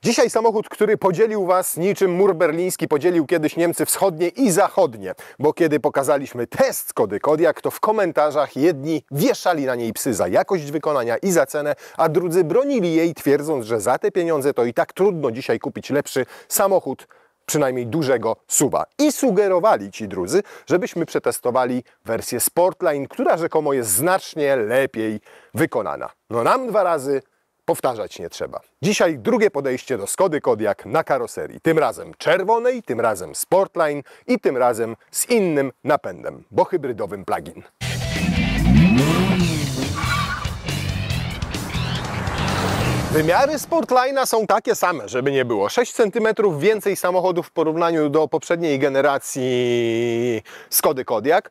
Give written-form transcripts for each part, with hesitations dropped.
Dzisiaj samochód, który podzielił Was niczym mur berliński podzielił kiedyś Niemcy wschodnie i zachodnie, bo kiedy pokazaliśmy test Skody Kodiaq, to w komentarzach jedni wieszali na niej psy za jakość wykonania i za cenę, a drudzy bronili jej, twierdząc, że za te pieniądze to i tak trudno dzisiaj kupić lepszy samochód, przynajmniej dużego SUV-a. I sugerowali ci drudzy, żebyśmy przetestowali wersję Sportline, która rzekomo jest znacznie lepiej wykonana. No nam dwa razy powtarzać nie trzeba. Dzisiaj drugie podejście do Skody Kodiaq na karoserii. Tym razem czerwonej, tym razem Sportline i tym razem z innym napędem, bo hybrydowym plug-in. Wymiary Sportline'a są takie same, żeby nie było. 6 cm więcej samochodów w porównaniu do poprzedniej generacji Skody Kodiaq.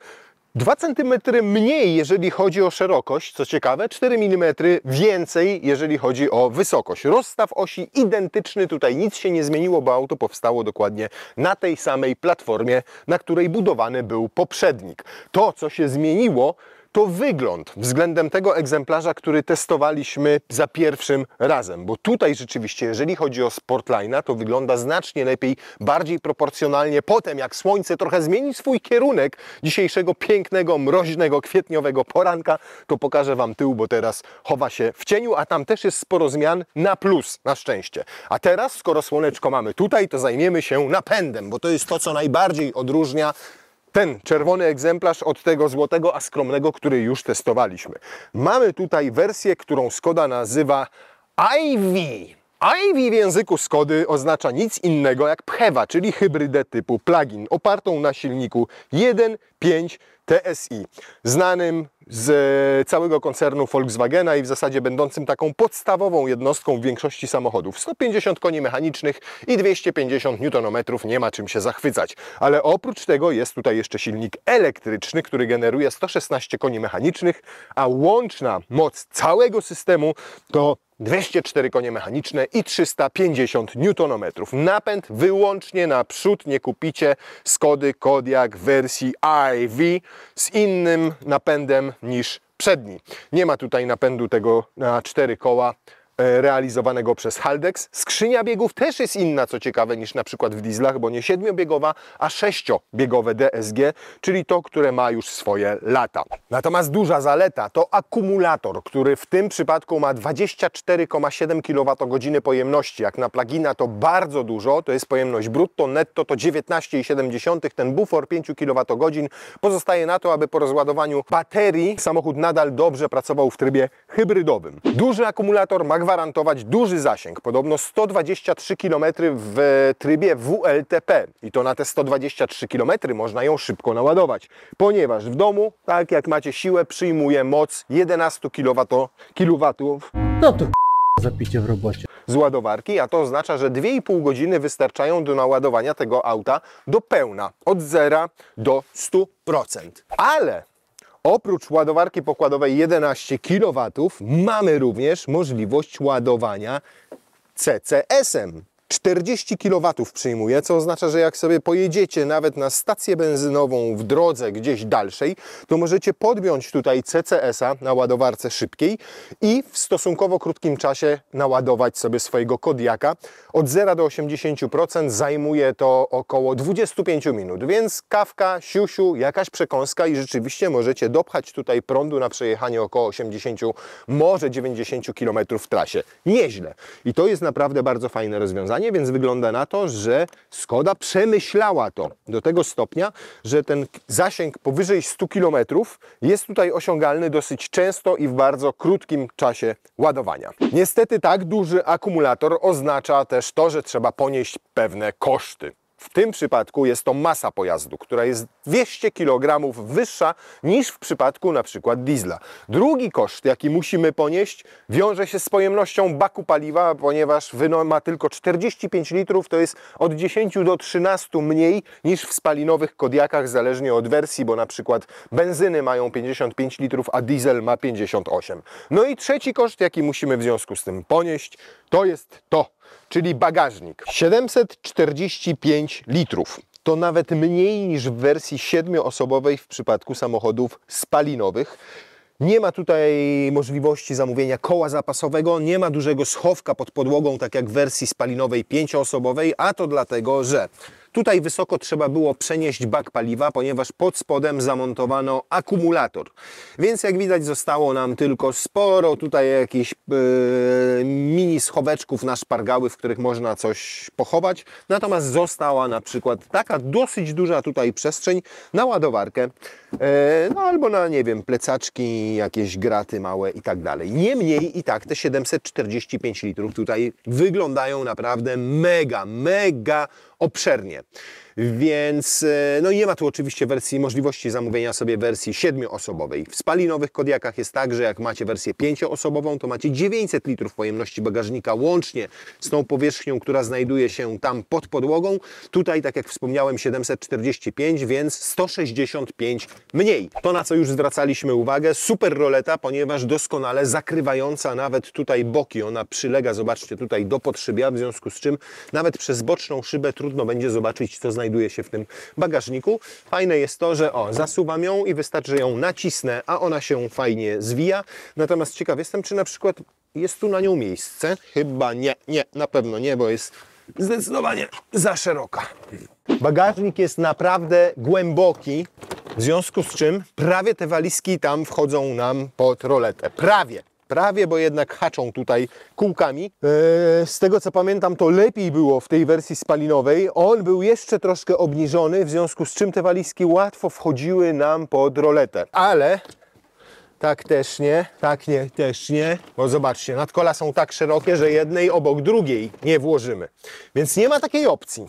2 cm mniej, jeżeli chodzi o szerokość, co ciekawe, 4 mm więcej, jeżeli chodzi o wysokość. Rozstaw osi identyczny, tutaj nic się nie zmieniło, bo auto powstało dokładnie na tej samej platformie, na której budowany był poprzednik. To, co się zmieniło, to wygląd względem tego egzemplarza, który testowaliśmy za pierwszym razem, bo tutaj rzeczywiście, jeżeli chodzi o Sportline'a, to wygląda znacznie lepiej, bardziej proporcjonalnie. Potem, jak słońce trochę zmieni swój kierunek dzisiejszego pięknego, mroźnego, kwietniowego poranka, to pokażę Wam tył, bo teraz chowa się w cieniu, a tam też jest sporo zmian na plus, na szczęście. A teraz, skoro słoneczko mamy tutaj, to zajmiemy się napędem, bo to jest to, co najbardziej odróżnia ten czerwony egzemplarz od tego złotego, a skromnego, który już testowaliśmy. Mamy tutaj wersję, którą Skoda nazywa iV. iV w języku Skody oznacza nic innego jak PHEVA, czyli hybrydę typu plug-in, opartą na silniku 1.5 TSI, znanym z całego koncernu Volkswagena i w zasadzie będącym taką podstawową jednostką w większości samochodów. 150 koni mechanicznych i 250 Nm, nie ma czym się zachwycać. Ale oprócz tego jest tutaj jeszcze silnik elektryczny, który generuje 116 koni mechanicznych, a łączna moc całego systemu to 204 konie mechaniczne i 350 Nm. Napęd wyłącznie na przód, nie kupicie Skody Kodiaq wersji iV z innym napędem niż przedni. Nie ma tutaj napędu tego na 4 koła realizowanego przez Haldex. Skrzynia biegów też jest inna, co ciekawe, niż na przykład w dieslach, bo nie 7-biegowa, a 6-biegowe DSG, czyli to, które ma już swoje lata. Natomiast duża zaleta to akumulator, który w tym przypadku ma 24,7 kWh pojemności. Jak na plugina to bardzo dużo, to jest pojemność brutto, netto to 19,7. Ten bufor 5 kWh pozostaje na to, aby po rozładowaniu baterii samochód nadal dobrze pracował w trybie hybrydowym. Duży akumulator ma gwarantować duży zasięg, podobno 123 km w trybie WLTP i to na te 123 km można ją szybko naładować, ponieważ w domu, tak jak macie siłę, przyjmuje moc 11 kW. No to zapicie w robocie. Z ładowarki, a to oznacza, że 2,5 godziny wystarczają do naładowania tego auta do pełna, od 0 do 100%. Ale oprócz ładowarki pokładowej 11 kW mamy również możliwość ładowania CCS-em. 40 kW przyjmuje, co oznacza, że jak sobie pojedziecie nawet na stację benzynową w drodze gdzieś dalszej, to możecie podpiąć tutaj CCS-a na ładowarce szybkiej i w stosunkowo krótkim czasie naładować sobie swojego Kodiaqa. Od 0 do 80% zajmuje to około 25 minut, więc kawka, siusiu, jakaś przekąska i rzeczywiście możecie dopchać tutaj prądu na przejechanie około 80, może 90 km w trasie. Nieźle. I to jest naprawdę bardzo fajne rozwiązanie. Więc wygląda na to, że Skoda przemyślała to do tego stopnia, że ten zasięg powyżej 100 km jest tutaj osiągalny dosyć często i w bardzo krótkim czasie ładowania. Niestety tak duży akumulator oznacza też to, że trzeba ponieść pewne koszty. W tym przypadku jest to masa pojazdu, która jest 200 kg wyższa niż w przypadku na przykład diesla. Drugi koszt, jaki musimy ponieść, wiąże się z pojemnością baku paliwa, ponieważ ma tylko 45 litrów, to jest od 10 do 13 mniej niż w spalinowych Kodiaqach, zależnie od wersji, bo na przykład benzyny mają 55 litrów, a diesel ma 58. No i trzeci koszt, jaki musimy w związku z tym ponieść, to jest to, czyli bagażnik. 745 litrów. To nawet mniej niż w wersji 7-osobowej w przypadku samochodów spalinowych. Nie ma tutaj możliwości zamówienia koła zapasowego, nie ma dużego schowka pod podłogą, tak jak w wersji spalinowej 5-osobowej, a to dlatego, że tutaj wysoko trzeba było przenieść bak paliwa, ponieważ pod spodem zamontowano akumulator. Więc jak widać zostało nam tylko sporo tutaj jakichś mini schoweczków na szpargały, w których można coś pochować. Natomiast została na przykład taka dosyć duża tutaj przestrzeń na ładowarkę, no albo na, nie wiem, plecaczki, jakieś graty małe i tak dalej. Niemniej i tak te 745 litrów tutaj wyglądają naprawdę mega obszernie. Więc no nie ma tu oczywiście możliwości zamówienia sobie wersji 7-osobowej. W spalinowych Kodiaqach jest tak, że jak macie wersję 5-osobową, to macie 900 litrów pojemności bagażnika łącznie z tą powierzchnią, która znajduje się tam pod podłogą. Tutaj, tak jak wspomniałem, 745, więc 165 mniej. To, na co już zwracaliśmy uwagę, super roleta, ponieważ doskonale zakrywająca nawet tutaj boki. Ona przylega, zobaczcie, tutaj do podszybia, w związku z czym nawet przez boczną szybę trudno będzie zobaczyć, co znajduje się w tym bagażniku. Fajne jest to, że zasuwam ją i wystarczy, że ją nacisnę, a ona się fajnie zwija. Natomiast ciekaw jestem, czy na przykład jest tu na nią miejsce. Chyba nie, na pewno nie, bo jest zdecydowanie za szeroka. Bagażnik jest naprawdę głęboki, w związku z czym prawie te walizki tam wchodzą nam pod roletę. Prawie, bo jednak haczą tutaj kółkami. Z tego co pamiętam, to lepiej było w tej wersji spalinowej. On był jeszcze troszkę obniżony, w związku z czym te walizki łatwo wchodziły nam pod roletę. Ale tak też nie, bo zobaczcie, nadkola są tak szerokie, że jednej obok drugiej nie włożymy. Więc nie ma takiej opcji,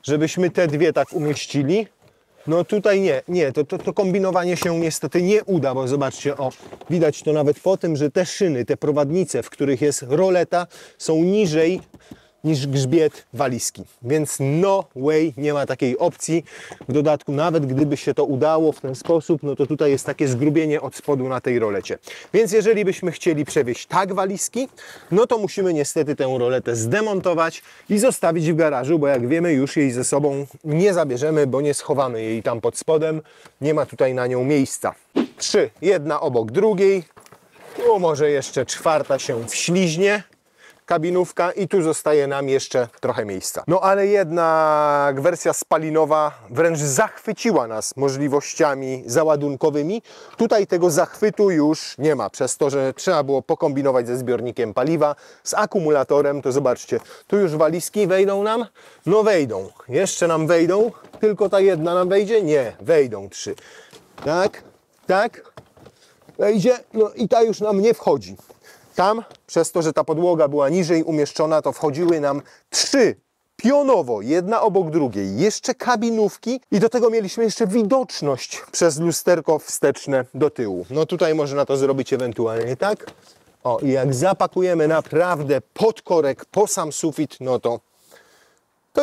żebyśmy te dwie tak umieścili. No tutaj nie, to kombinowanie się niestety nie uda, bo zobaczcie, widać to nawet po tym, że te szyny, te prowadnice, w których jest roleta, są niżej niż grzbiet walizki. Więc no way, nie ma takiej opcji. W dodatku, nawet gdyby się to udało w ten sposób, no to tutaj jest takie zgrubienie od spodu na tej rolecie. Więc jeżeli byśmy chcieli przewieźć tak walizki, no to musimy niestety tę roletę zdemontować i zostawić w garażu, bo jak wiemy, już jej ze sobą nie zabierzemy, bo nie schowamy jej tam pod spodem. Nie ma tutaj na nią miejsca. 3, jedna obok drugiej. Tu może jeszcze czwarta się wśliźnie. Kabinówka i tu zostaje nam jeszcze trochę miejsca. No ale jednak wersja spalinowa wręcz zachwyciła nas możliwościami załadunkowymi. Tutaj tego zachwytu już nie ma, przez to, że trzeba było pokombinować ze zbiornikiem paliwa, z akumulatorem, to zobaczcie, tu już walizki wejdą nam? No wejdą, jeszcze nam wejdą, tylko ta jedna nam wejdzie? Nie, wejdą 3. Tak, wejdzie, no i ta już nam nie wchodzi. Tam, przez to, że ta podłoga była niżej umieszczona, to wchodziły nam 3 pionowo, jedna obok drugiej, jeszcze kabinówki i do tego mieliśmy jeszcze widoczność przez lusterko wsteczne do tyłu. No tutaj można to zrobić ewentualnie tak. I jak zapakujemy naprawdę pod korek, po sam sufit, no to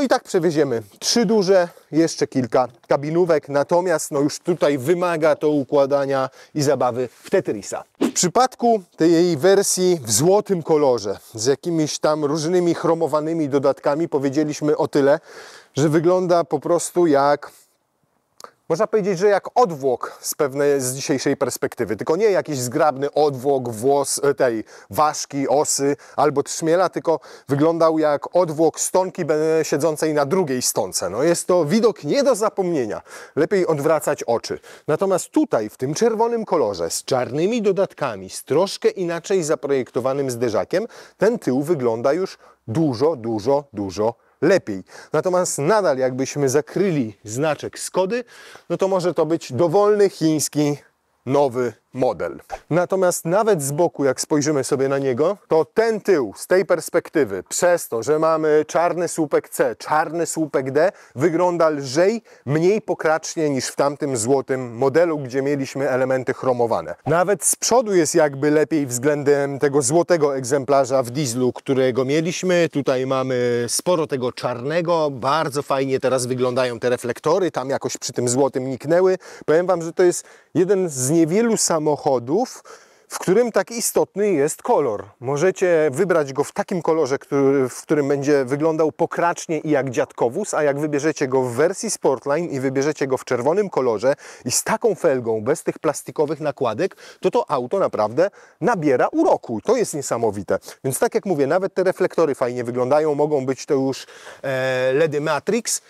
i tak przewieziemy 3 duże, jeszcze kilka kabinówek, natomiast no już tutaj wymaga to układania i zabawy w Tetrisa. W przypadku tej wersji w złotym kolorze, z jakimiś tam różnymi chromowanymi dodatkami, powiedzieliśmy o tyle, że wygląda po prostu jak, można powiedzieć, że jak odwłok z dzisiejszej perspektywy. Tylko nie jakiś zgrabny odwłok tej ważki, osy albo trzmiela, tylko wyglądał jak odwłok stonki siedzącej na drugiej stonce. No jest to widok nie do zapomnienia. Lepiej odwracać oczy. Natomiast tutaj, w tym czerwonym kolorze, z czarnymi dodatkami, z troszkę inaczej zaprojektowanym zderzakiem, ten tył wygląda już dużo lepiej. Natomiast nadal jakbyśmy zakryli znaczek Skody, no to może to być dowolny chiński nowy model. Natomiast nawet z boku, jak spojrzymy sobie na niego, to ten tył z tej perspektywy, przez to, że mamy czarny słupek C, czarny słupek D, wygląda lżej, mniej pokracznie niż w tamtym złotym modelu, gdzie mieliśmy elementy chromowane. Nawet z przodu jest jakby lepiej względem tego złotego egzemplarza w dieslu, którego mieliśmy. Tutaj mamy sporo tego czarnego, bardzo fajnie teraz wyglądają te reflektory, tam jakoś przy tym złotym niknęły. Powiem Wam, że to jest jeden z niewielu samochodów, w którym tak istotny jest kolor. Możecie wybrać go w takim kolorze, w którym będzie wyglądał pokracznie i jak dziadkowóz, a jak wybierzecie go w wersji Sportline i wybierzecie go w czerwonym kolorze i z taką felgą, bez tych plastikowych nakładek, to auto naprawdę nabiera uroku. To jest niesamowite. Więc tak jak mówię, nawet te reflektory fajnie wyglądają, mogą być to już LEDy Matrix.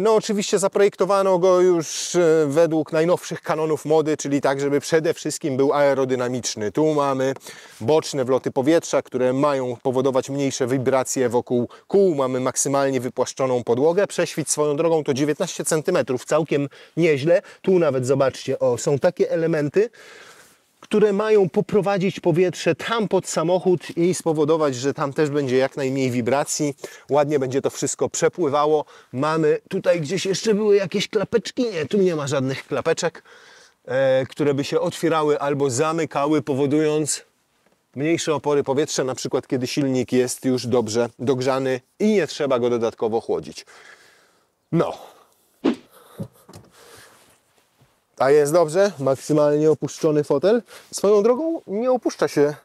No oczywiście zaprojektowano go już według najnowszych kanonów mody, czyli tak, żeby przede wszystkim był aerodynamiczny. Tu mamy boczne wloty powietrza, które mają powodować mniejsze wibracje wokół kół. Mamy maksymalnie wypłaszczoną podłogę. Prześwit swoją drogą to 19 cm, całkiem nieźle. Tu nawet zobaczcie, o, są takie elementy, które mają poprowadzić powietrze tam pod samochód i spowodować, że tam też będzie jak najmniej wibracji. Ładnie będzie to wszystko przepływało. Mamy tutaj gdzieś jeszcze były jakieś klapeczki. Nie, tu nie ma żadnych klapeczek, które by się otwierały albo zamykały, powodując mniejsze opory powietrza, na przykład kiedy silnik jest już dobrze dogrzany i nie trzeba go dodatkowo chłodzić. No. A jest dobrze, maksymalnie opuszczony fotel. Swoją drogą nie opuszcza się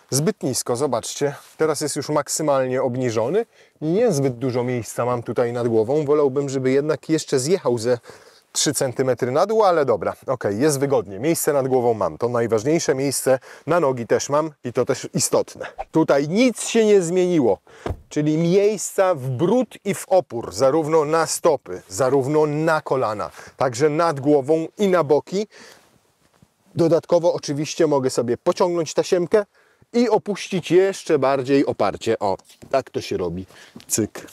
zbyt nisko, zobaczcie. Teraz jest już maksymalnie obniżony. Niezbyt dużo miejsca mam tutaj nad głową. Wolałbym, żeby jednak jeszcze zjechał ze 3 cm na dół, ale dobra, ok, jest wygodnie. Miejsce nad głową mam, to najważniejsze, miejsce na nogi też mam i to też istotne. Tutaj nic się nie zmieniło, czyli miejsca w brud i w opór, zarówno na stopy, zarówno na kolana, także nad głową i na boki. Dodatkowo oczywiście mogę sobie pociągnąć tasiemkę i opuścić jeszcze bardziej oparcie. O, tak to się robi. Cyk.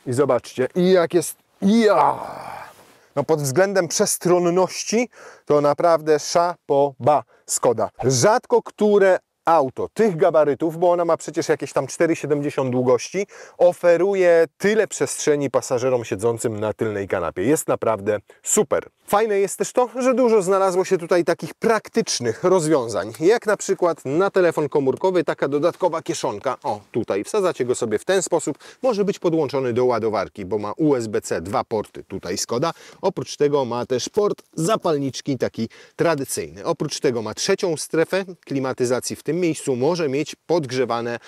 I zobaczcie, i jak jest... No pod względem przestronności to naprawdę chapeau-bas Skoda. Rzadko które auto tych gabarytów, bo ona ma przecież jakieś tam 4,70 długości, oferuje tyle przestrzeni pasażerom siedzącym na tylnej kanapie. Jest naprawdę super. Fajne jest też to, że dużo znalazło się tutaj takich praktycznych rozwiązań, jak na przykład na telefon komórkowy taka dodatkowa kieszonka. O, tutaj wsadzacie go sobie w ten sposób. Może być podłączony do ładowarki, bo ma USB-C, 2 porty tutaj Skoda. Oprócz tego ma też port zapalniczki taki tradycyjny. Oprócz tego ma trzecią strefę klimatyzacji w tym miejscu. Może mieć podgrzewane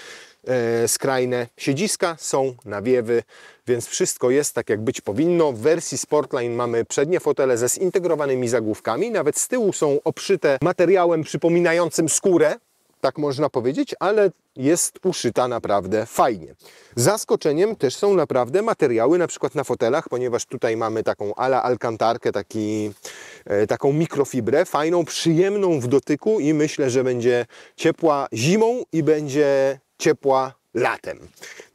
skrajne siedziska, są nawiewy, więc wszystko jest tak, jak być powinno. W wersji Sportline mamy przednie fotele ze zintegrowanymi zagłówkami, nawet z tyłu są obszyte materiałem przypominającym skórę, tak można powiedzieć, ale jest uszyta naprawdę fajnie. Zaskoczeniem też są naprawdę materiały, na przykład na fotelach, ponieważ tutaj mamy taką ala alkantarkę, taką mikrofibrę, fajną, przyjemną w dotyku i myślę, że będzie ciepła zimą i będzie ciepła latem.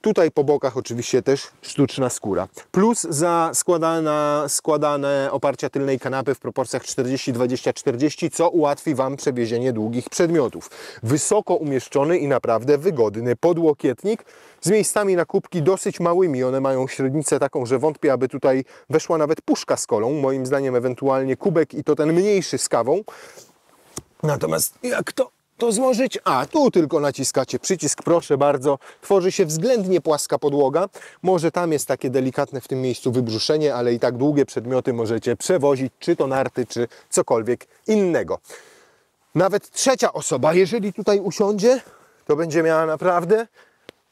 Tutaj po bokach oczywiście też sztuczna skóra. Plus za składane oparcia tylnej kanapy w proporcjach 40-20-40, co ułatwi Wam przewiezienie długich przedmiotów. Wysoko umieszczony i naprawdę wygodny podłokietnik z miejscami na kubki dosyć małymi. One mają średnicę taką, że wątpię, aby tutaj weszła nawet puszka z kolą. Moim zdaniem ewentualnie kubek i to ten mniejszy z kawą. Natomiast jak to złożyć? A, tu tylko naciskacie przycisk, proszę bardzo. Tworzy się względnie płaska podłoga. Może tam jest takie delikatne w tym miejscu wybrzuszenie, ale i tak długie przedmioty możecie przewozić, czy to narty, czy cokolwiek innego. Nawet trzecia osoba, jeżeli tutaj usiądzie, to będzie miała naprawdę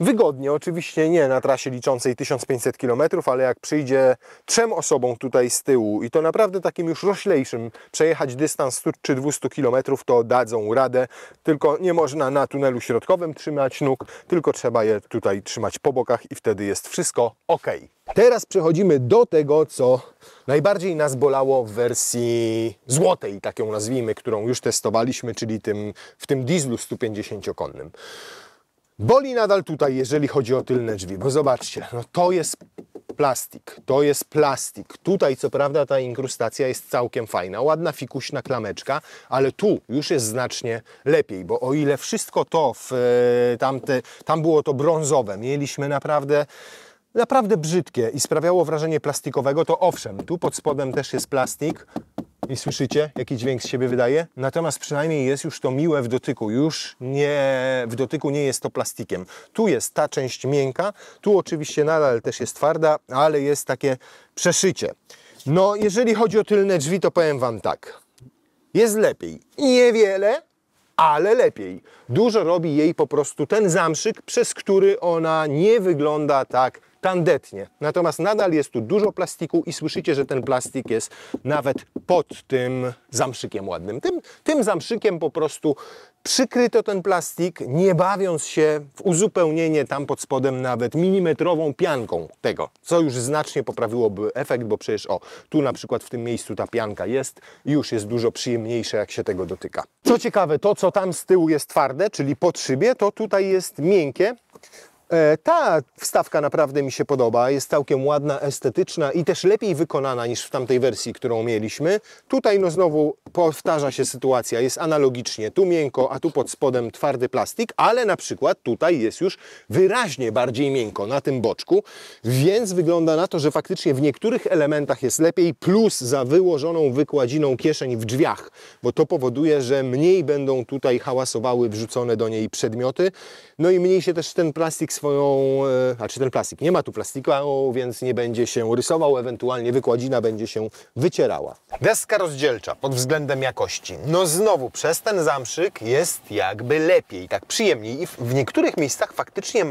wygodnie. Oczywiście nie na trasie liczącej 1500 km, ale jak przyjdzie 3 osobom tutaj z tyłu i to naprawdę takim już roślejszym przejechać dystans 100 czy 200 km, to dadzą radę. Tylko nie można na tunelu środkowym trzymać nóg, tylko trzeba je tutaj trzymać po bokach i wtedy jest wszystko ok. Teraz przechodzimy do tego, co najbardziej nas bolało w wersji złotej, tak ją nazwijmy, którą już testowaliśmy, czyli w tym dieslu 150-konnym. Boli nadal tutaj, jeżeli chodzi o tylne drzwi, bo zobaczcie, no to jest plastik, to jest plastik. Tutaj co prawda ta inkrustacja jest całkiem fajna, ładna fikuśna klameczka, ale tu już jest znacznie lepiej, bo o ile wszystko to tam było to brązowe, mieliśmy naprawdę brzydkie i sprawiało wrażenie plastikowego, to owszem, tu pod spodem też jest plastik. I słyszycie, jaki dźwięk z siebie wydaje? Natomiast przynajmniej jest już to miłe w dotyku. W dotyku nie jest to plastikiem. Tu jest ta część miękka, tu oczywiście nadal też jest twarda, ale jest takie przeszycie. No, jeżeli chodzi o tylne drzwi, to powiem Wam tak. Jest lepiej. Niewiele, ale lepiej. Dużo robi jej po prostu ten zamszyk, przez który ona nie wygląda tak tandetnie. Natomiast nadal jest tu dużo plastiku i słyszycie, że ten plastik jest nawet pod tym zamszykiem ładnym. Tym zamszykiem po prostu przykryto ten plastik, nie bawiąc się w uzupełnienie tam pod spodem nawet milimetrową pianką tego, co już znacznie poprawiłoby efekt, bo przecież tu na przykład w tym miejscu ta pianka jest i już jest dużo przyjemniejsze, jak się tego dotyka. Co ciekawe, to co tam z tyłu jest twarde, czyli pod szybie, to tutaj jest miękkie. Ta wstawka naprawdę mi się podoba, jest całkiem ładna, estetyczna i też lepiej wykonana niż w tamtej wersji, którą mieliśmy. Tutaj no znowu powtarza się sytuacja, jest analogicznie, tu miękko, a tu pod spodem twardy plastik, ale na przykład tutaj jest już wyraźnie bardziej miękko na tym boczku, więc wygląda na to, że faktycznie w niektórych elementach jest lepiej, plus za wyłożoną wykładziną kieszeń w drzwiach, bo to powoduje, że mniej będą tutaj hałasowały wrzucone do niej przedmioty, no i mniej się też ten plastik ten plastik, nie ma tu plastiku, więc nie będzie się rysował, ewentualnie wykładzina będzie się wycierała. Deska rozdzielcza pod względem jakości. No znowu, przez ten zamszyk jest jakby lepiej, tak przyjemniej i w niektórych miejscach faktycznie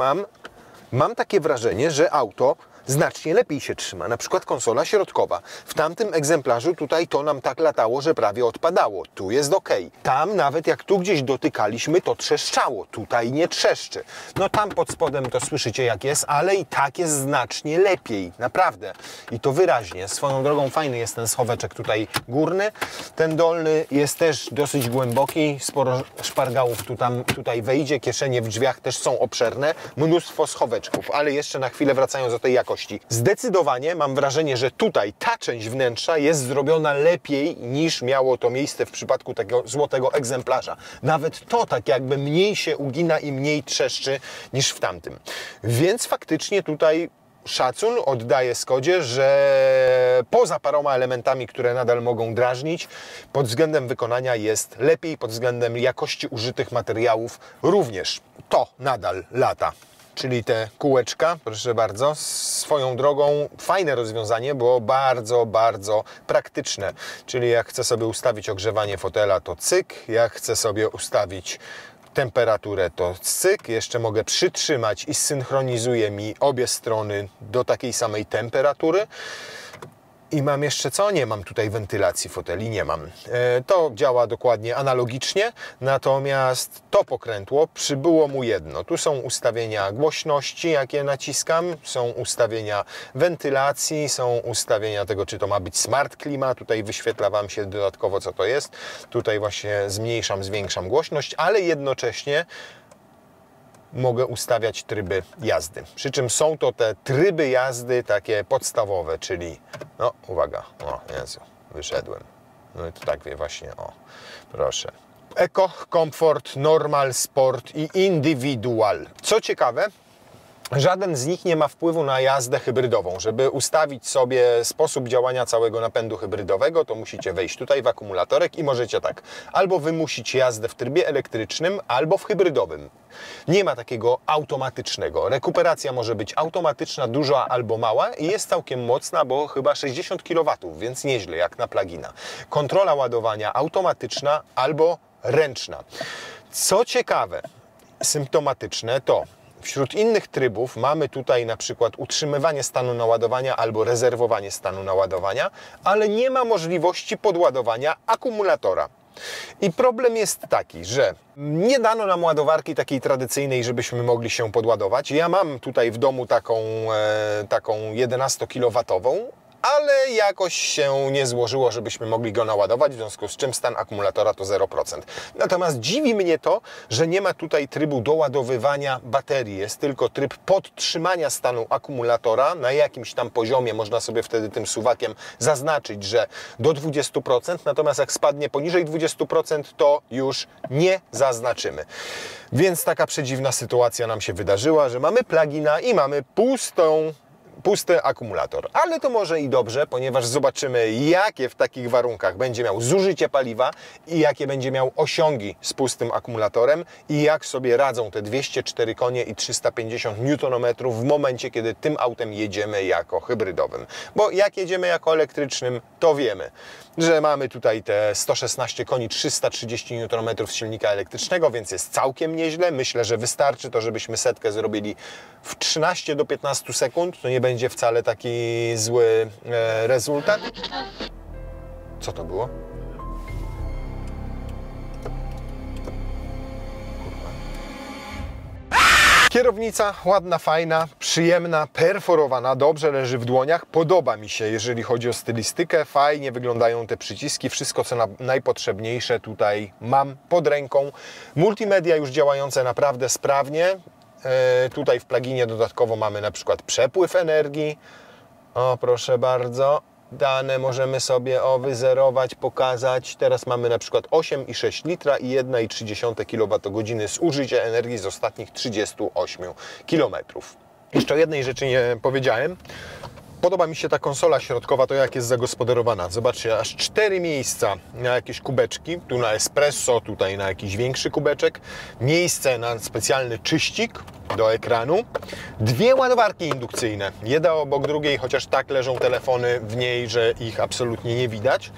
mam takie wrażenie, że auto znacznie lepiej się trzyma, na przykład konsola środkowa. W tamtym egzemplarzu tutaj to nam tak latało, że prawie odpadało. Tu jest ok. Tam nawet jak tu gdzieś dotykaliśmy, to trzeszczało. Tutaj nie trzeszczy. No tam pod spodem to słyszycie jak jest, ale i tak jest znacznie lepiej. Naprawdę. I to wyraźnie. Swoją drogą fajny jest ten schoweczek tutaj górny. Ten dolny jest też dosyć głęboki. Sporo szpargałów tutaj wejdzie. Kieszenie w drzwiach też są obszerne. Mnóstwo schoweczków. Ale jeszcze na chwilę wracając do tej jakości. Zdecydowanie mam wrażenie, że tutaj ta część wnętrza jest zrobiona lepiej niż miało to miejsce w przypadku tego złotego egzemplarza. Nawet to tak jakby mniej się ugina i mniej trzeszczy niż w tamtym. Więc faktycznie tutaj szacun oddaję Skodzie, że poza paroma elementami, które nadal mogą drażnić, pod względem wykonania jest lepiej, pod względem jakości użytych materiałów również. To nadal lata. Czyli te kółeczka, proszę bardzo, swoją drogą fajne rozwiązanie, bo bardzo, bardzo praktyczne. Czyli jak chcę sobie ustawić ogrzewanie fotela, to cyk, jak chcę sobie ustawić temperaturę, to cyk, jeszcze mogę przytrzymać i synchronizuje mi obie strony do takiej samej temperatury. I mam jeszcze co? Nie mam tutaj wentylacji foteli, nie mam. To działa dokładnie analogicznie, natomiast to pokrętło przybyło mu jedno. Tu są ustawienia głośności, jakie naciskam, są ustawienia wentylacji, są ustawienia tego, czy to ma być smart klima. Tutaj wyświetla Wam się dodatkowo, co to jest. Tutaj właśnie zmniejszam, zwiększam głośność, ale jednocześnie mogę ustawiać tryby jazdy. Przy czym są to te tryby jazdy takie podstawowe, czyli no uwaga, Jezu, wyszedłem. No i to tak wie właśnie, proszę. Eco, Comfort, Normal, Sport i Individual. Co ciekawe, żaden z nich nie ma wpływu na jazdę hybrydową. Żeby ustawić sobie sposób działania całego napędu hybrydowego, to musicie wejść tutaj w akumulatorek i możecie tak albo wymusić jazdę w trybie elektrycznym, albo w hybrydowym. Nie ma takiego automatycznego. Rekuperacja może być automatyczna, duża albo mała i jest całkiem mocna, bo chyba 60 kW, więc nieźle jak na plugina. Kontrola ładowania automatyczna albo ręczna. Co ciekawe, symptomatyczne to wśród innych trybów mamy tutaj na przykład utrzymywanie stanu naładowania albo rezerwowanie stanu naładowania, ale nie ma możliwości podładowania akumulatora. I problem jest taki, że nie dano nam ładowarki takiej tradycyjnej, żebyśmy mogli się podładować. Ja mam tutaj w domu taką 11 kW, ale jakoś się nie złożyło, żebyśmy mogli go naładować, w związku z czym stan akumulatora to 0%. Natomiast dziwi mnie to, że nie ma tutaj trybu doładowywania baterii. Jest tylko tryb podtrzymania stanu akumulatora na jakimś tam poziomie. Można sobie wtedy tym suwakiem zaznaczyć, że do 20%, natomiast jak spadnie poniżej 20%, to już nie zaznaczymy. Więc taka przedziwna sytuacja nam się wydarzyła, że mamy plugina i mamy pusty akumulator. Ale to może i dobrze, ponieważ zobaczymy, jakie w takich warunkach będzie miał zużycie paliwa i jakie będzie miał osiągi z pustym akumulatorem i jak sobie radzą te 204 konie i 350 Nm w momencie, kiedy tym autem jedziemy jako hybrydowym. Bo jak jedziemy jako elektrycznym, to wiemy, że mamy tutaj te 116 koni, 330 Nm z silnika elektrycznego, więc jest całkiem nieźle. Myślę, że wystarczy to, żebyśmy setkę zrobili w 13 do 15 sekund. To nie będzie wcale taki zły rezultat. Co to było? Kierownica ładna, fajna, przyjemna, perforowana, dobrze leży w dłoniach. Podoba mi się, jeżeli chodzi o stylistykę. Fajnie wyglądają te przyciski. Wszystko, co najpotrzebniejsze tutaj mam pod ręką. Multimedia już działające naprawdę sprawnie. Tutaj w pluginie dodatkowo mamy na przykład przepływ energii. O, proszę bardzo. Dane możemy sobie wyzerować, pokazać. Teraz mamy na przykład 8,6 litra i 1,3 kWh zużycia energii z ostatnich 38 km. Jeszcze o jednej rzeczy nie powiedziałem. Podoba mi się ta konsola środkowa, to jak jest zagospodarowana. Zobaczcie, aż 4 miejsca na jakieś kubeczki. Tu na espresso, tutaj na jakiś większy kubeczek. Miejsce na specjalny czyścik do ekranu. 2 ładowarki indukcyjne. Jedna obok drugiej, chociaż tak leżą telefony w niej, że ich absolutnie nie widać.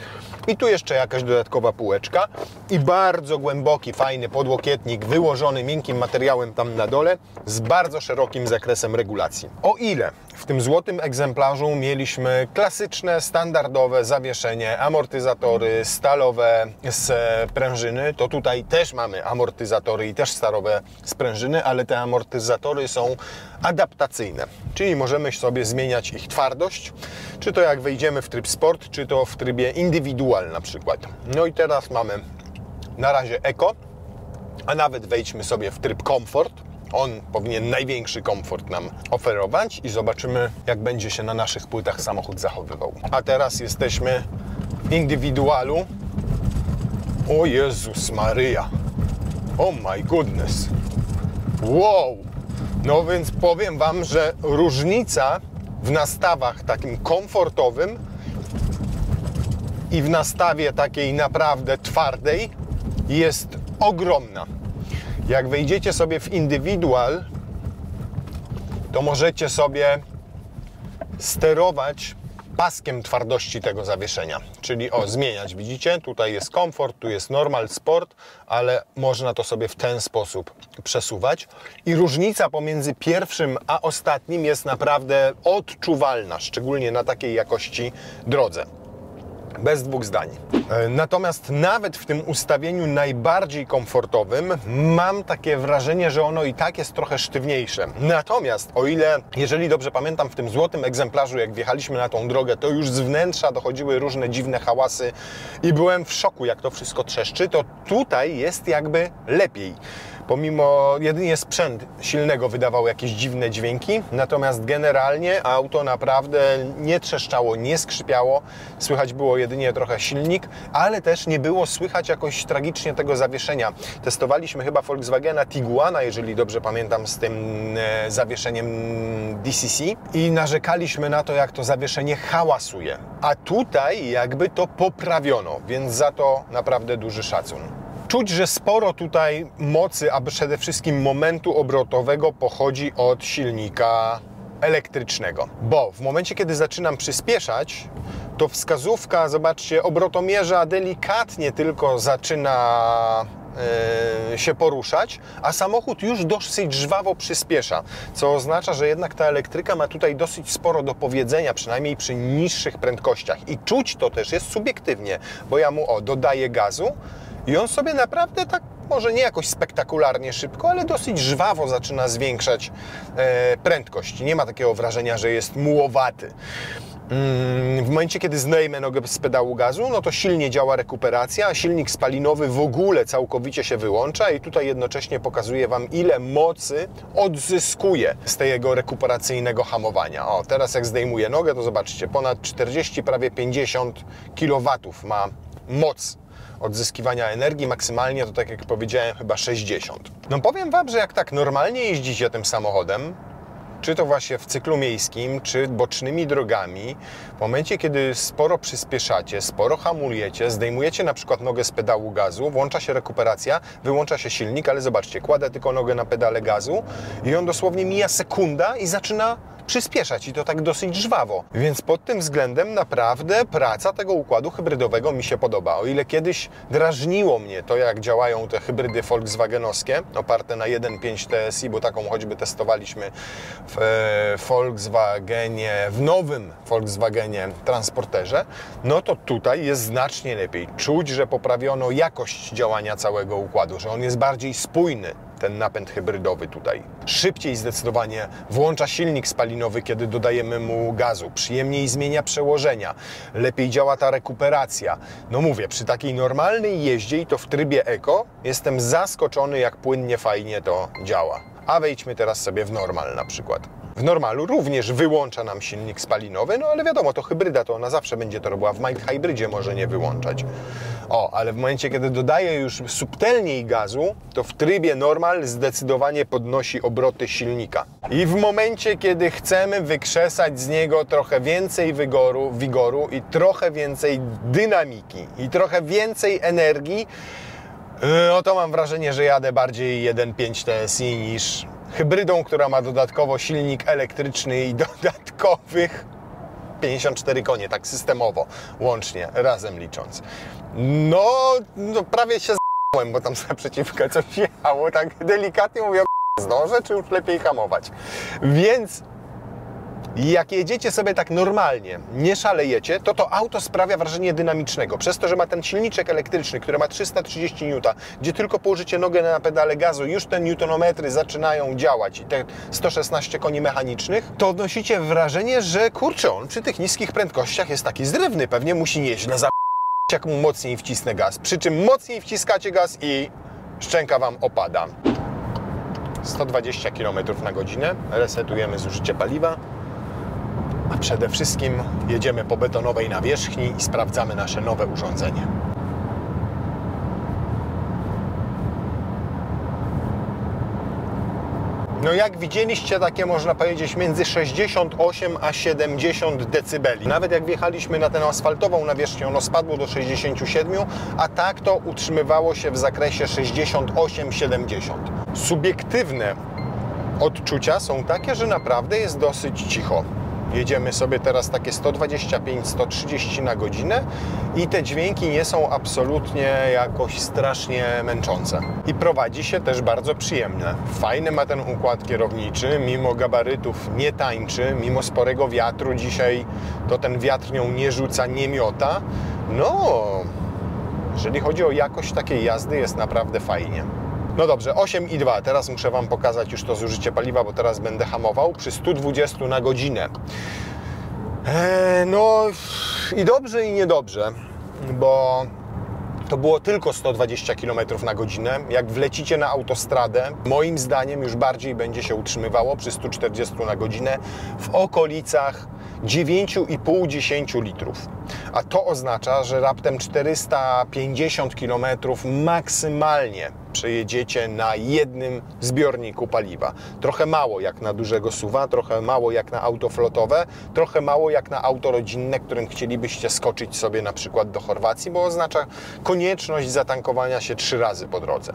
I tu jeszcze jakaś dodatkowa półeczka. I bardzo głęboki, fajny podłokietnik wyłożony miękkim materiałem tam na dole z bardzo szerokim zakresem regulacji. O ile w tym złotym egzemplarzu mieliśmy klasyczne, standardowe zawieszenie, amortyzatory stalowe z prężyny, to tutaj też mamy amortyzatory i też stalowe sprężyny, ale te amortyzatory są adaptacyjne, czyli możemy sobie zmieniać ich twardość, czy to jak wejdziemy w tryb sport, czy to w trybie indywidual na przykład. No i teraz mamy na razie Eco, a nawet wejdźmy sobie w tryb komfort. On powinien największy komfort nam oferować i zobaczymy, jak będzie się na naszych płytach samochód zachowywał. A teraz jesteśmy w indywidualu. O Jezus Maryja! Oh my goodness! Wow! No więc powiem Wam, że różnica w nastawach takim komfortowym i w nastawie takiej naprawdę twardej jest ogromna. Jak wejdziecie sobie w indywidual, to możecie sobie sterować paskiem twardości tego zawieszenia. Czyli zmieniać, widzicie? Tutaj jest komfort, tu jest normal, sport, ale można to sobie w ten sposób przesuwać. I różnica pomiędzy pierwszym a ostatnim jest naprawdę odczuwalna, szczególnie na takiej jakości drodze. Bez dwóch zdań. Natomiast nawet w tym ustawieniu najbardziej komfortowym mam takie wrażenie, że ono i tak jest trochę sztywniejsze. Natomiast o ile, jeżeli dobrze pamiętam, w tym złotym egzemplarzu, jak wjechaliśmy na tą drogę, to już z wnętrza dochodziły różne dziwne hałasy i byłem w szoku, jak to wszystko trzeszczy, to tutaj jest jakby lepiej. Pomimo jedynie sprzęt silnego wydawał jakieś dziwne dźwięki, natomiast generalnie auto naprawdę nie trzeszczało, nie skrzypiało. Słychać było jedynie trochę silnik, ale też nie było słychać jakoś tragicznie tego zawieszenia. Testowaliśmy chyba Volkswagena Tiguana, jeżeli dobrze pamiętam, z tym zawieszeniem DCC i narzekaliśmy na to, jak to zawieszenie hałasuje. A tutaj jakby to poprawiono, więc za to naprawdę duży szacun. Czuć, że sporo tutaj mocy, a przede wszystkim momentu obrotowego pochodzi od silnika elektrycznego. Bo w momencie, kiedy zaczynam przyspieszać, to wskazówka, zobaczcie, obrotomierza delikatnie tylko zaczyna się poruszać, a samochód już dosyć żwawo przyspiesza, co oznacza, że jednak ta elektryka ma tutaj dosyć sporo do powiedzenia, przynajmniej przy niższych prędkościach. I czuć to też jest subiektywnie, bo ja mu dodaję gazu i on sobie naprawdę tak, może nie jakoś spektakularnie szybko, ale dosyć żwawo zaczyna zwiększać prędkość. Nie ma takiego wrażenia, że jest mułowaty. W momencie, kiedy zdejmę nogę z pedału gazu, no to silnie działa rekuperacja, a silnik spalinowy w ogóle całkowicie się wyłącza i tutaj jednocześnie pokazuję Wam, ile mocy odzyskuje z tego rekuperacyjnego hamowania. O, teraz jak zdejmuję nogę, to zobaczcie, ponad 40, prawie 50 kW ma moc odzyskiwania energii, maksymalnie to, tak jak powiedziałem, chyba 60. No powiem Wam, że jak tak normalnie jeździcie tym samochodem, czy to właśnie w cyklu miejskim, czy bocznymi drogami, w momencie, kiedy sporo przyspieszacie, sporo hamujecie, zdejmujecie na przykład nogę z pedału gazu, włącza się rekuperacja, wyłącza się silnik, ale zobaczcie, kładę tylko nogę na pedale gazu i on dosłownie mija sekunda i zaczyna przyspieszać i to tak dosyć żwawo. Więc pod tym względem naprawdę praca tego układu hybrydowego mi się podoba. O ile kiedyś drażniło mnie to, jak działają te hybrydy volkswagenowskie oparte na 1.5 TSI, bo taką choćby testowaliśmy w Volkswagenie, w nowym Volkswagenie Transporterze, no to tutaj jest znacznie lepiej. Czuć, że poprawiono jakość działania całego układu, że on jest bardziej spójny, ten napęd hybrydowy tutaj. Szybciej zdecydowanie włącza silnik spalinowy, kiedy dodajemy mu gazu. Przyjemniej zmienia przełożenia. Lepiej działa ta rekuperacja. No mówię, przy takiej normalnej jeździe i to w trybie eko jestem zaskoczony, jak płynnie, fajnie to działa. A wejdźmy teraz sobie w normal na przykład. W normalu również wyłącza nam silnik spalinowy, no ale wiadomo, to hybryda, to ona zawsze będzie to robiła. W mild hybrydzie może nie wyłączać. O, ale w momencie, kiedy dodaje już subtelniej gazu, to w trybie normal zdecydowanie podnosi obroty silnika. I w momencie, kiedy chcemy wykrzesać z niego trochę więcej wigoru i trochę więcej dynamiki i trochę więcej energii, no to mam wrażenie, że jadę bardziej 1.5 TSI niż hybrydą, która ma dodatkowo silnik elektryczny i dodatkowych 54 konie, tak systemowo, łącznie, razem licząc. No prawie się z***łem, bo tam z naprzeciwka coś jechało, tak delikatnie mówię, zdążę, czy już lepiej hamować. Więc jak jedziecie sobie tak normalnie, nie szalejecie, to auto sprawia wrażenie dynamicznego. Przez to, że ma ten silniczek elektryczny, który ma 330 N, gdzie tylko położycie nogę na pedale gazu, już te newtonometry zaczynają działać i te 116 koni mechanicznych, to odnosicie wrażenie, że kurczę, on przy tych niskich prędkościach jest taki zrywny. Pewnie musi nieźle jak mu mocniej wcisnę gaz. Przy czym mocniej wciskacie gaz i szczęka Wam opada. 120 km na godzinę, resetujemy zużycie paliwa. A przede wszystkim jedziemy po betonowej nawierzchni i sprawdzamy nasze nowe urządzenie. No jak widzieliście, takie można powiedzieć między 68 a 70 dB. Nawet jak wjechaliśmy na tę asfaltową nawierzchnię, ono spadło do 67, a tak to utrzymywało się w zakresie 68-70. Subiektywne odczucia są takie, że naprawdę jest dosyć cicho. Jedziemy sobie teraz takie 125-130 na godzinę i te dźwięki nie są absolutnie jakoś strasznie męczące. I prowadzi się też bardzo przyjemnie. Fajny ma ten układ kierowniczy, mimo gabarytów nie tańczy, mimo sporego wiatru dzisiaj to ten wiatr nią nie rzuca, nie miota. No, jeżeli chodzi o jakość takiej jazdy, jest naprawdę fajnie. No dobrze, 8,2. Teraz muszę Wam pokazać już to zużycie paliwa, bo teraz będę hamował przy 120 na godzinę. No i dobrze i niedobrze, bo to było tylko 120 km na godzinę. Jak wlecicie na autostradę, moim zdaniem już bardziej będzie się utrzymywało przy 140 na godzinę w okolicach 9,5-10 litrów. A to oznacza, że raptem 450 km maksymalnie przejedziecie na jednym zbiorniku paliwa. Trochę mało jak na dużego SUV-a, trochę mało jak na auto flotowe, trochę mało jak na auto rodzinne, którym chcielibyście skoczyć sobie na przykład do Chorwacji, bo oznacza konieczność zatankowania się 3 razy po drodze.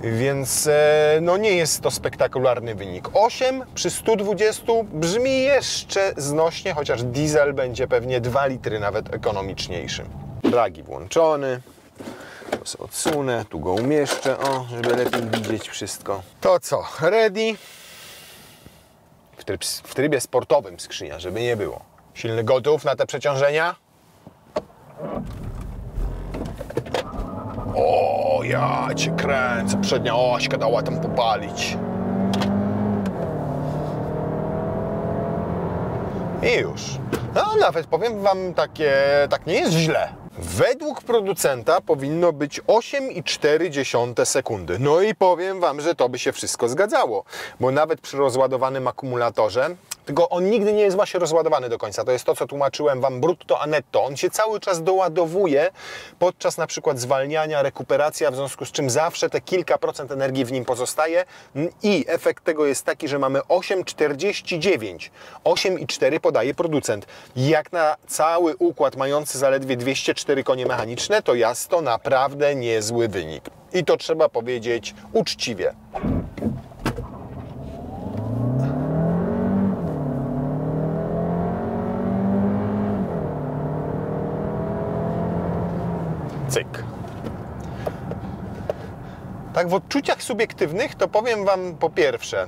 Więc no nie jest to spektakularny wynik. 8 przy 120 brzmi jeszcze znośnie, chociaż diesel będzie pewnie 2 litry nawet ekonomiczniejszy. Bragi włączony. To sobie odsunę, tu go umieszczę, o, żeby lepiej widzieć wszystko. To co, ready? W trybie sportowym skrzynia, żeby nie było. Silny gotów na te przeciążenia? O, ja cię kręcę, przednia ośka dała tam popalić. I już. No nawet powiem Wam, tak nie jest źle. Według producenta powinno być 8,4 sekundy. No i powiem Wam, że to by się wszystko zgadzało. Bo nawet przy rozładowanym akumulatorze Tylko on nigdy nie jest właśnie rozładowany do końca. To jest to, co tłumaczyłem Wam, brutto a netto. On się cały czas doładowuje podczas na przykład zwalniania, rekuperacja, w związku z czym zawsze te kilka procent energii w nim pozostaje i efekt tego jest taki, że mamy 8,49. 8,4 podaje producent. Jak na cały układ mający zaledwie 204 konie mechaniczne, to jest to naprawdę niezły wynik. I to trzeba powiedzieć uczciwie. Cyk. Tak w odczuciach subiektywnych to powiem Wam po pierwsze,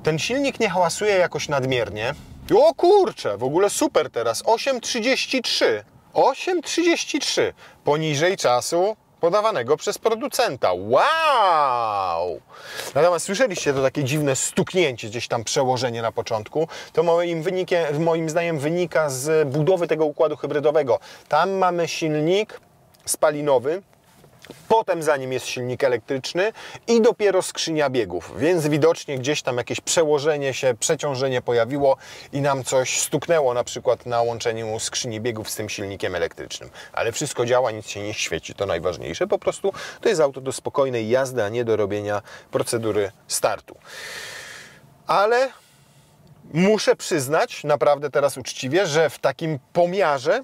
ten silnik nie hałasuje jakoś nadmiernie. O kurczę, w ogóle super teraz, 8,33. 8,33 poniżej czasu podawanego przez producenta. Wow! Natomiast słyszeliście to takie dziwne stuknięcie, gdzieś tam przełożenie na początku. To moim zdaniem wynika z budowy tego układu hybrydowego. Tam mamy silnik spalinowy, potem za nim jest silnik elektryczny i dopiero skrzynia biegów, więc widocznie gdzieś tam jakieś przełożenie się, przeciążenie pojawiło i nam coś stuknęło na przykład na łączeniu skrzyni biegów z tym silnikiem elektrycznym. Ale wszystko działa, nic się nie świeci, to najważniejsze. Po prostu to jest auto do spokojnej jazdy, a nie do robienia procedury startu. Ale muszę przyznać, naprawdę teraz uczciwie, że w takim pomiarze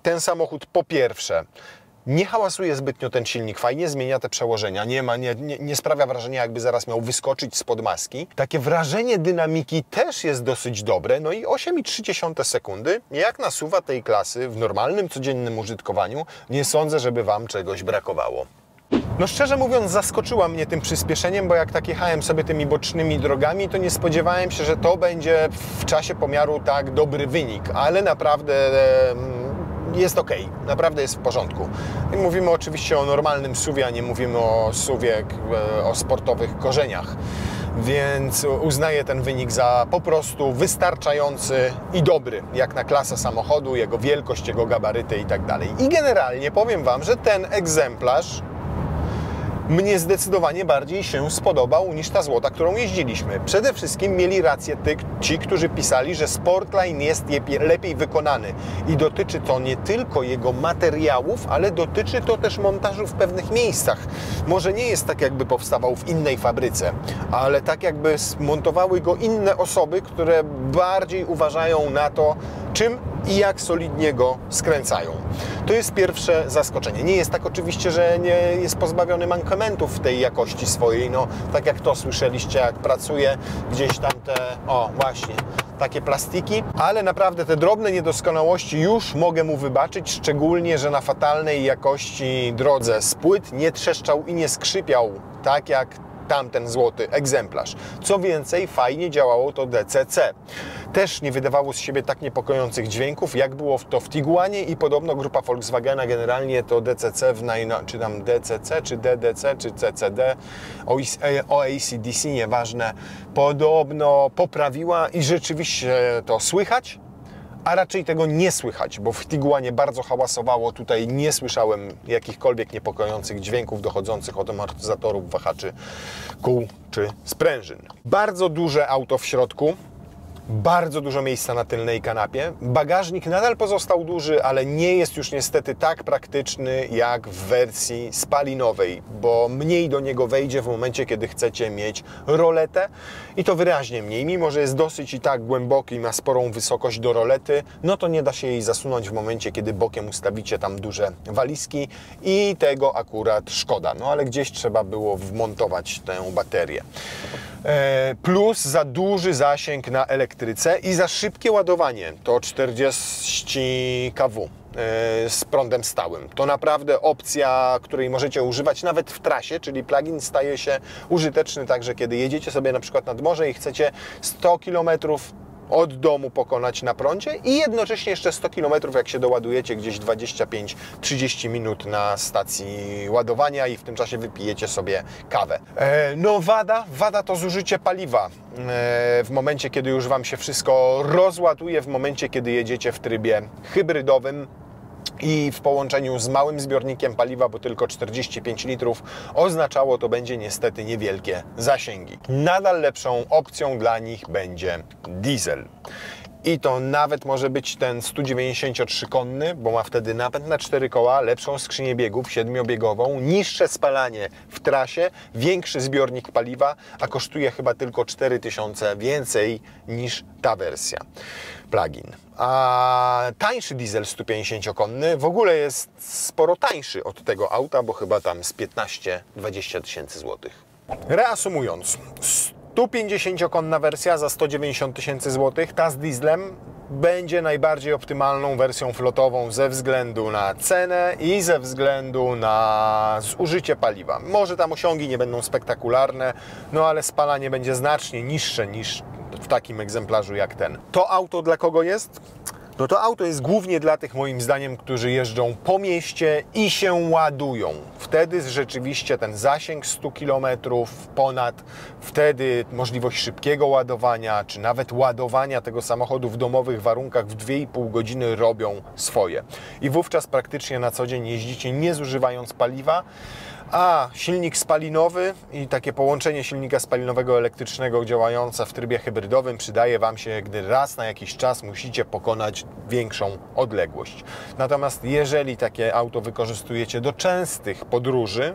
ten samochód po pierwsze nie hałasuje zbytnio ten silnik, fajnie zmienia te przełożenia, nie sprawia wrażenia, jakby zaraz miał wyskoczyć spod maski. Takie wrażenie dynamiki też jest dosyć dobre, no i 8,3 sekundy, jak na SUV-a tej klasy w normalnym, codziennym użytkowaniu, nie sądzę, żeby Wam czegoś brakowało. No szczerze mówiąc, zaskoczyła mnie tym przyspieszeniem, bo jak tak jechałem sobie tymi bocznymi drogami, to nie spodziewałem się, że to będzie w czasie pomiaru tak dobry wynik, ale naprawdę jest ok, naprawdę jest w porządku. I mówimy oczywiście o normalnym SUV-ie, a nie mówimy o SUV-ie o sportowych korzeniach. Więc uznaję ten wynik za po prostu wystarczający i dobry, jak na klasę samochodu, jego wielkość, jego gabaryty i tak dalej. I generalnie powiem Wam, że ten egzemplarz mnie zdecydowanie bardziej się spodobał niż ta złota, którą jeździliśmy. Przede wszystkim mieli rację ci, którzy pisali, że Sportline jest lepiej wykonany i dotyczy to nie tylko jego materiałów, ale dotyczy to też montażu w pewnych miejscach. Może nie jest tak, jakby powstawał w innej fabryce, ale tak, jakby montowały go inne osoby, które bardziej uważają na to, czym i jak solidnie go skręcają. To jest pierwsze zaskoczenie. Nie jest tak oczywiście, że nie jest pozbawiony mankamentów w tej jakości swojej. No, tak jak to słyszeliście, jak pracuje gdzieś tam te, o właśnie, takie plastiki, ale naprawdę te drobne niedoskonałości już mogę mu wybaczyć, szczególnie, że na fatalnej jakości drodze z płyt nie trzeszczał i nie skrzypiał tak jak tamten złoty egzemplarz. Co więcej, fajnie działało to DCC. Też nie wydawało z siebie tak niepokojących dźwięków, jak było to w Tiguanie i podobno grupa Volkswagena generalnie to DCC, czy tam DCC, czy DDC, czy CCD, OACDC, nieważne, podobno poprawiła i rzeczywiście to słychać, a raczej tego nie słychać, bo w Tiguanie bardzo hałasowało, tutaj nie słyszałem jakichkolwiek niepokojących dźwięków dochodzących od amortyzatorów, wahaczy, kół czy sprężyn. Bardzo duże auto w środku, bardzo dużo miejsca na tylnej kanapie. Bagażnik nadal pozostał duży, ale nie jest już niestety tak praktyczny jak w wersji spalinowej, bo mniej do niego wejdzie w momencie, kiedy chcecie mieć roletę i to wyraźnie mniej. Mimo że jest dosyć i tak głęboki i ma sporą wysokość do rolety, no to nie da się jej zasunąć w momencie, kiedy bokiem ustawicie tam duże walizki i tego akurat szkoda. No ale gdzieś trzeba było wmontować tę baterię. Plus za duży zasięg na elektryce i za szybkie ładowanie, to 40 kW z prądem stałym. To naprawdę opcja, której możecie używać nawet w trasie, czyli plug-in staje się użyteczny także, kiedy jedziecie sobie na przykład nad morze i chcecie 100 km od domu pokonać na prądzie i jednocześnie jeszcze 100 km, jak się doładujecie gdzieś 25-30 minut na stacji ładowania i w tym czasie wypijecie sobie kawę. No wada to zużycie paliwa w momencie, kiedy już Wam się wszystko rozładuje, w momencie, kiedy jedziecie w trybie hybrydowym. i w połączeniu z małym zbiornikiem paliwa, bo tylko 45 litrów, oznaczało to będzie niestety niewielkie zasięgi. Nadal lepszą opcją dla nich będzie diesel. I to nawet może być ten 193-konny, bo ma wtedy napęd na 4 koła, lepszą skrzynię biegów 7-biegową, niższe spalanie w trasie, większy zbiornik paliwa, a kosztuje chyba tylko 4000 więcej niż ta wersja plug-in. A tańszy diesel 150-konny w ogóle jest sporo tańszy od tego auta, bo chyba tam z 15-20 tysięcy złotych. Reasumując, 150-konna wersja za 190 tysięcy złotych, ta z dieslem będzie najbardziej optymalną wersją flotową ze względu na cenę i ze względu na zużycie paliwa. Może tam osiągi nie będą spektakularne, no ale spalanie będzie znacznie niższe niż w takim egzemplarzu jak ten. To auto dla kogo jest? No to auto jest głównie dla tych, moim zdaniem, którzy jeżdżą po mieście i się ładują. Wtedy rzeczywiście ten zasięg 100 km ponad, wtedy możliwość szybkiego ładowania, czy nawet ładowania tego samochodu w domowych warunkach w 2,5 godziny robią swoje. I wówczas praktycznie na co dzień jeździcie nie zużywając paliwa, a silnik spalinowy i takie połączenie silnika spalinowego elektrycznego działające w trybie hybrydowym przydaje Wam się, gdy raz na jakiś czas musicie pokonać większą odległość. Natomiast jeżeli takie auto wykorzystujecie do częstych podróży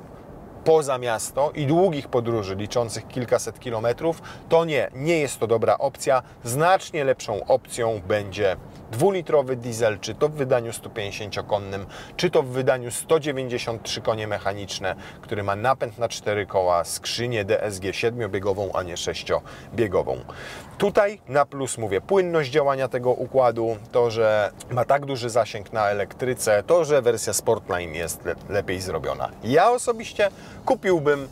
poza miasto i długich podróży liczących kilkaset kilometrów, to nie jest to dobra opcja. Znacznie lepszą opcją będzie 2-litrowy diesel, czy to w wydaniu 150-konnym, czy to w wydaniu 193 konie mechaniczne, który ma napęd na 4 koła, skrzynię DSG 7-biegową, a nie 6-biegową. Tutaj na plus mówię płynność działania tego układu, to, że ma tak duży zasięg na elektryce, to, że wersja Sportline jest lepiej zrobiona. Ja osobiście kupiłbym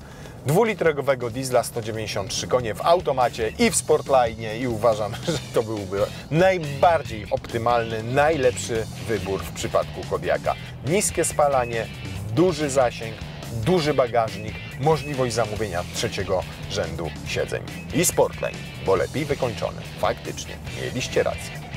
2-litrowego diesla 193 konie w automacie i w Sportline i uważam, że to byłby najbardziej optymalny, najlepszy wybór w przypadku Kodiaka. Niskie spalanie, duży zasięg, duży bagażnik, możliwość zamówienia 3. rzędu siedzeń i Sportline, bo lepiej wykończony. Faktycznie, mieliście rację.